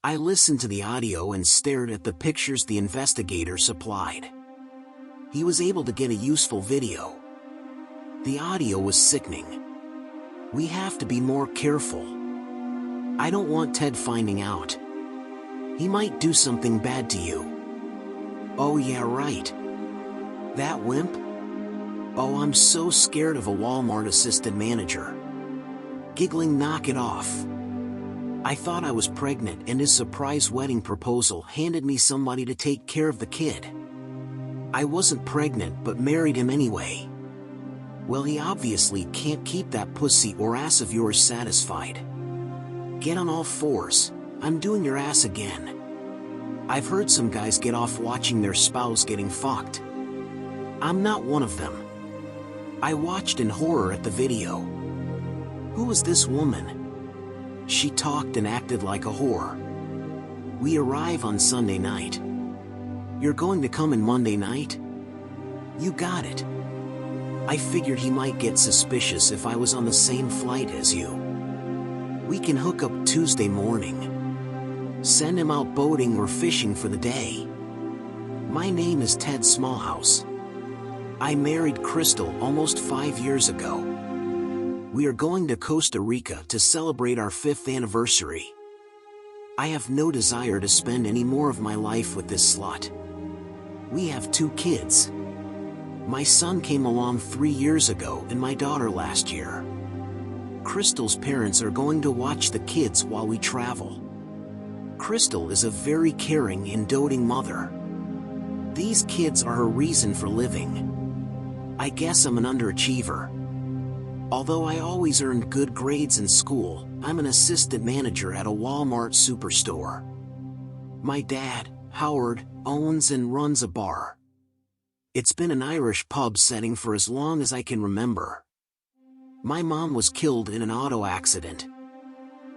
I listened to the audio and stared at the pictures the investigator supplied. He was able to get a useful video. The audio was sickening. We have to be more careful. I don't want Ted finding out. He might do something bad to you. Oh yeah, right. That wimp? Oh, I'm so scared of a Walmart assistant manager. Giggling, knock it off. I thought I was pregnant and his surprise wedding proposal handed me somebody to take care of the kid. I wasn't pregnant but married him anyway. Well, he obviously can't keep that pussy or ass of yours satisfied. Get on all fours, I'm doing your ass again. I've heard some guys get off watching their spouse getting fucked. I'm not one of them. I watched in horror at the video. Who was this woman? She talked and acted like a whore. We arrive on Sunday night. You're going to come in Monday night? You got it. I figured he might get suspicious if I was on the same flight as you. We can hook up Tuesday morning. Send him out boating or fishing for the day. My name is Ted Smallhouse. I married Crystal almost 5 years ago. We are going to Costa Rica to celebrate our 5th anniversary. I have no desire to spend any more of my life with this slut. We have 2 kids. My son came along 3 years ago and my daughter last year. Crystal's parents are going to watch the kids while we travel. Crystal is a very caring and doting mother. These kids are her reason for living. I guess I'm an underachiever. Although I always earned good grades in school, I'm an assistant manager at a Walmart superstore. My dad, Howard, owns and runs a bar. It's been an Irish pub setting for as long as I can remember. My mom was killed in an auto accident.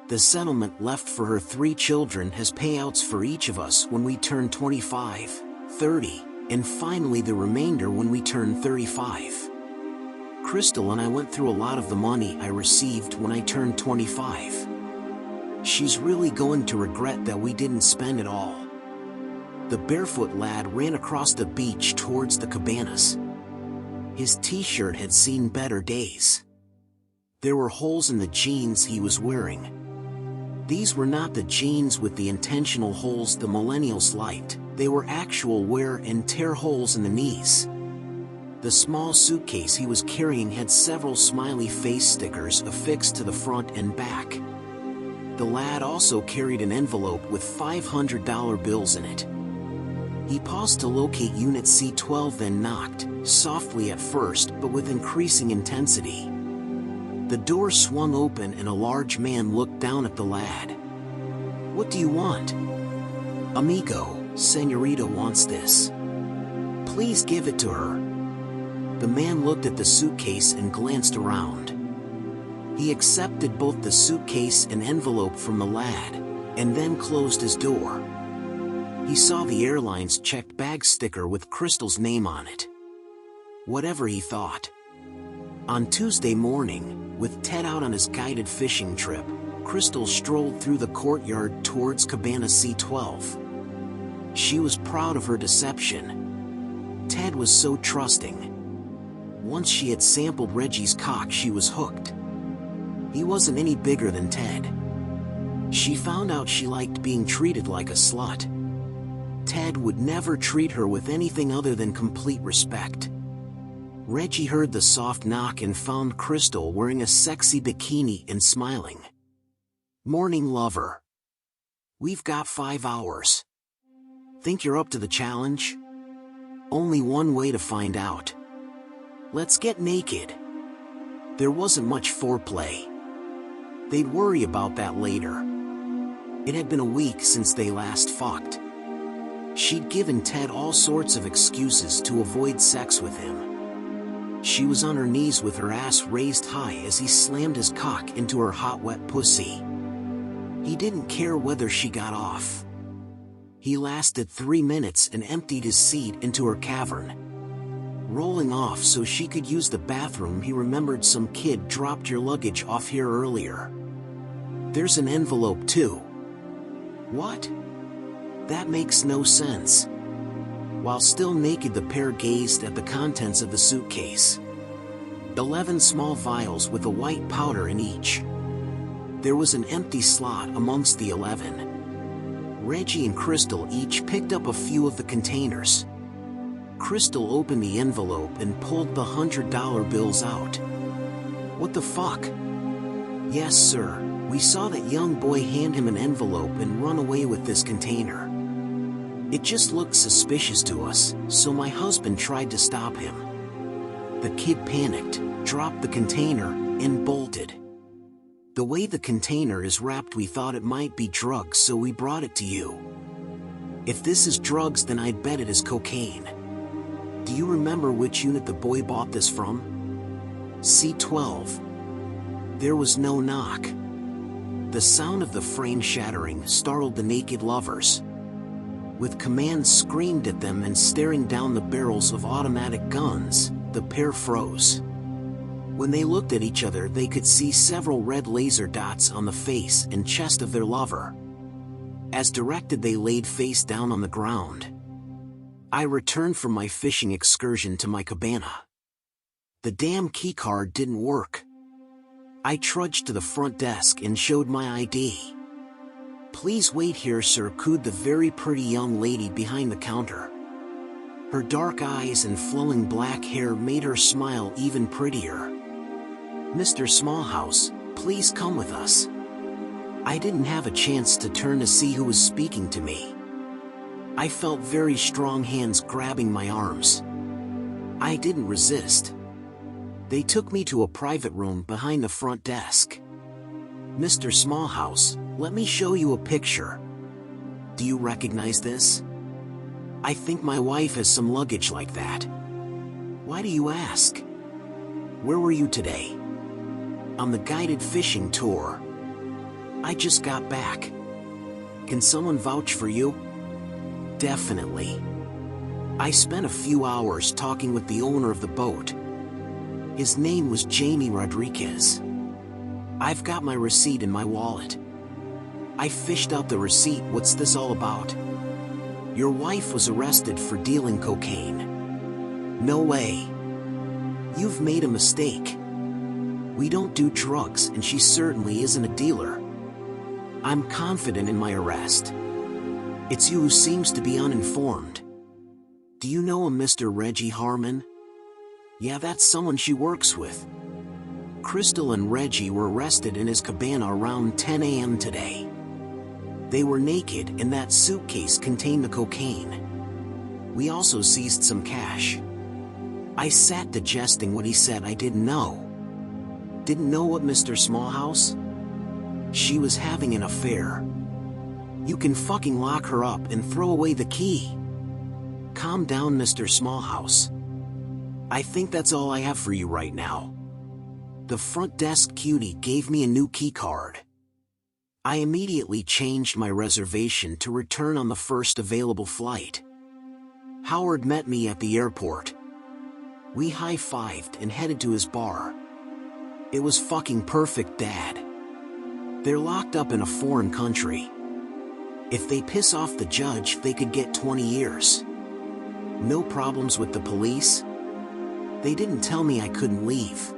The settlement left for her 3 children has payouts for each of us when we turn 25, 30, and finally the remainder when we turn 35. Crystal and I went through a lot of the money I received when I turned 25. She's really going to regret that we didn't spend it all. The barefoot lad ran across the beach towards the cabanas. His t-shirt had seen better days. There were holes in the jeans he was wearing. These were not the jeans with the intentional holes the millennials liked, they were actual wear and tear holes in the knees. The small suitcase he was carrying had several smiley face stickers affixed to the front and back. The lad also carried an envelope with $500 bills in it. He paused to locate Unit C12, then knocked, softly at first but with increasing intensity. The door swung open and a large man looked down at the lad. "What do you want?" "Amigo, Senorita wants this. Please give it to her." The man looked at the suitcase and glanced around. He accepted both the suitcase and envelope from the lad, and then closed his door. He saw the airline's checked bag sticker with Crystal's name on it. Whatever he thought. On Tuesday morning, with Ted out on his guided fishing trip, Crystal strolled through the courtyard towards Cabana C12. She was proud of her deception. Ted was so trusting. Once she had sampled Reggie's cock, she was hooked. He wasn't any bigger than Ted. She found out she liked being treated like a slut. Ted would never treat her with anything other than complete respect. Reggie heard the soft knock and found Crystal wearing a sexy bikini and smiling. "Morning, lover. We've got 5 hours. Think you're up to the challenge?" "Only one way to find out. Let's get naked." There wasn't much foreplay. They'd worry about that later. It had been a week since they last fucked. She'd given Ted all sorts of excuses to avoid sex with him. She was on her knees with her ass raised high as he slammed his cock into her hot wet pussy. He didn't care whether she got off. He lasted 3 minutes and emptied his seed into her cavern. Rolling off so she could use the bathroom, he remembered some kid dropped your luggage off here earlier. There's an envelope too. What? That makes no sense. While still naked, the pair gazed at the contents of the suitcase. 11 small vials with a white powder in each. There was an empty slot amongst the 11. Reggie and Crystal each picked up a few of the containers. Crystal opened the envelope and pulled the $100 bills out. What the fuck? Yes, sir. We saw that young boy hand him an envelope and run away with this container. It just looked suspicious to us, so my husband tried to stop him. The kid panicked, dropped the container, and bolted. The way the container is wrapped, we thought it might be drugs, so we brought it to you. If this is drugs, then I'd bet it is cocaine. Do you remember which unit the boy bought this from? C-12. There was no knock. The sound of the frame shattering startled the naked lovers. With commands screamed at them and staring down the barrels of automatic guns, the pair froze. When they looked at each other, they could see several red laser dots on the face and chest of their lover. As directed, they laid face down on the ground. I returned from my fishing excursion to my cabana. The damn keycard didn't work. I trudged to the front desk and showed my ID. Please wait here, sir, cooed the very pretty young lady behind the counter. Her dark eyes and flowing black hair made her smile even prettier. Mr. Smallhouse, please come with us. I didn't have a chance to turn to see who was speaking to me. I felt very strong hands grabbing my arms. I didn't resist. They took me to a private room behind the front desk. Mr. Smallhouse, let me show you a picture. Do you recognize this? I think my wife has some luggage like that. Why do you ask? Where were you today? On the guided fishing tour. I just got back. Can someone vouch for you? Definitely. I spent a few hours talking with the owner of the boat. His name was Jamie Rodriguez. I've got my receipt in my wallet. I fished out the receipt. What's this all about? Your wife was arrested for dealing cocaine. No way. You've made a mistake. We don't do drugs, and she certainly isn't a dealer. I'm confident in my arrest. It's you who seems to be uninformed. Do you know a Mr. Reggie Harmon? Yeah, that's someone she works with. Crystal and Reggie were arrested in his cabana around 10 a.m. today. They were naked, and that suitcase contained the cocaine. We also seized some cash. I sat digesting what he said. I didn't know. Didn't know what, Mr. Smallhouse? She was having an affair. You can fucking lock her up and throw away the key. Calm down, Mr. Smallhouse. I think that's all I have for you right now. The front desk cutie gave me a new key card. I immediately changed my reservation to return on the first available flight. Howard met me at the airport. We high-fived and headed to his bar. It was fucking perfect, Dad. They're locked up in a foreign country. If they piss off the judge, they could get 20 years. No problems with the police. They didn't tell me I couldn't leave.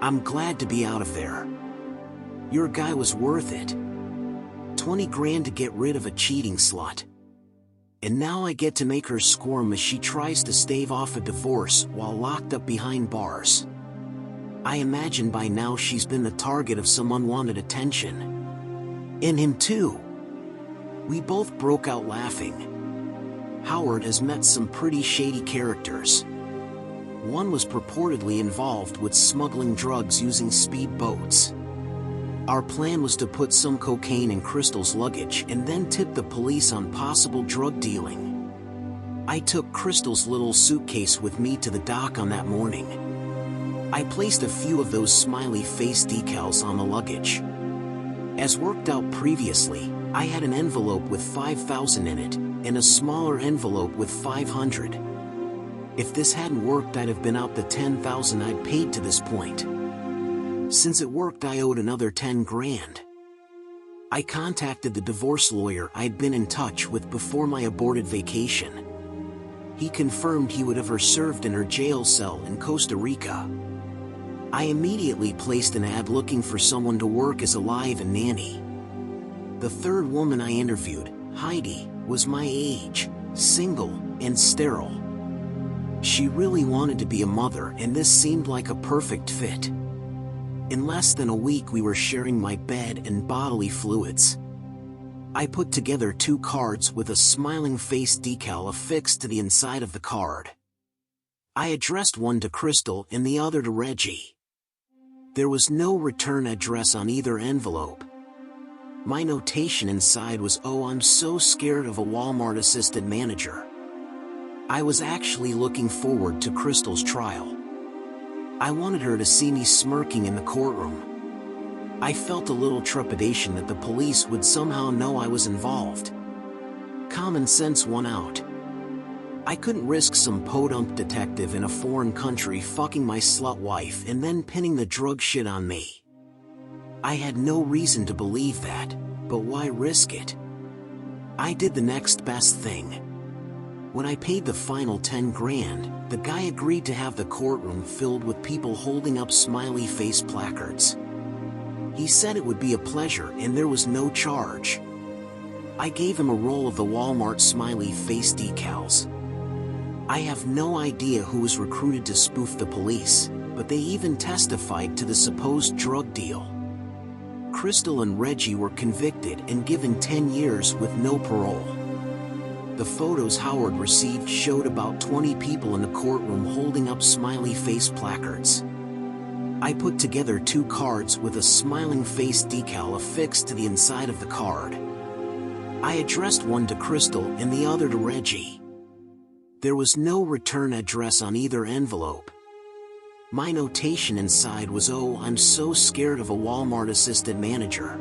I'm glad to be out of there. Your guy was worth it. 20 grand to get rid of a cheating slut. And now I get to make her squirm as she tries to stave off a divorce while locked up behind bars. I imagine by now she's been the target of some unwanted attention. And him too. We both broke out laughing. Howard has met some pretty shady characters. One was purportedly involved with smuggling drugs using speedboats. Our plan was to put some cocaine in Crystal's luggage and then tip the police on possible drug dealing. I took Crystal's little suitcase with me to the dock on that morning. I placed a few of those smiley face decals on the luggage. As worked out previously, I had an envelope with $5,000 in it, and a smaller envelope with $500. If this hadn't worked, I'd have been out the $10,000 I'd paid to this point. Since it worked, I owed another 10 grand. I contacted the divorce lawyer I had been in touch with before my aborted vacation. He confirmed he would have her served in her jail cell in Costa Rica. I immediately placed an ad looking for someone to work as a live-in nanny. The third woman I interviewed, Heidi, was my age, single, and sterile. She really wanted to be a mother, and this seemed like a perfect fit. In less than a week we were sharing my bed and bodily fluids. I put together 2 cards with a smiling face decal affixed to the inside of the card. I addressed one to Crystal and the other to Reggie. There was no return address on either envelope. My notation inside was, "Oh, I'm so scared of a Walmart assistant manager." I was actually looking forward to Crystal's trial. I wanted her to see me smirking in the courtroom. I felt a little trepidation that the police would somehow know I was involved. Common sense won out. I couldn't risk some podunk detective in a foreign country fucking my slut wife and then pinning the drug shit on me. I had no reason to believe that, but why risk it? I did the next best thing. When I paid the final 10 grand, the guy agreed to have the courtroom filled with people holding up smiley face placards. He said it would be a pleasure and there was no charge. I gave him a roll of the Walmart smiley face decals. I have no idea who was recruited to spoof the police, but they even testified to the supposed drug deal. Crystal and Reggie were convicted and given 10 years with no parole. The photos Howard received showed about 20 people in the courtroom holding up smiley face placards. I put together 2 cards with a smiling face decal affixed to the inside of the card. I addressed one to Crystal and the other to Reggie. There was no return address on either envelope. My notation inside was, "Oh, I'm so scared of a Walmart assistant manager."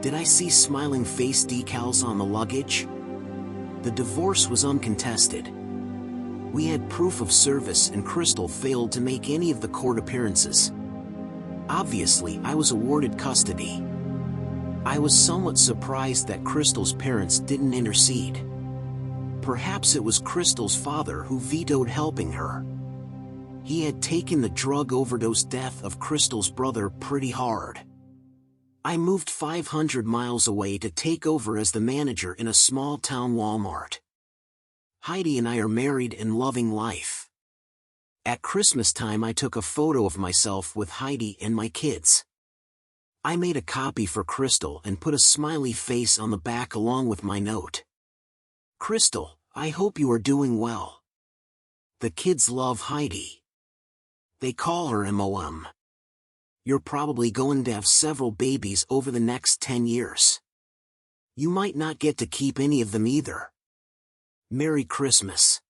Did I see smiling face decals on the luggage? The divorce was uncontested. We had proof of service and Crystal failed to make any of the court appearances. Obviously, I was awarded custody. I was somewhat surprised that Crystal's parents didn't intercede. Perhaps it was Crystal's father who vetoed helping her. He had taken the drug overdose death of Crystal's brother pretty hard. I moved 500 miles away to take over as the manager in a small-town Walmart. Heidi and I are married and loving life. At Christmas time I took a photo of myself with Heidi and my kids. I made a copy for Crystal and put a smiley face on the back along with my note. "Crystal, I hope you are doing well." The kids love Heidi. They call her MOM. You're probably going to have several babies over the next 10 years. You might not get to keep any of them either. Merry Christmas.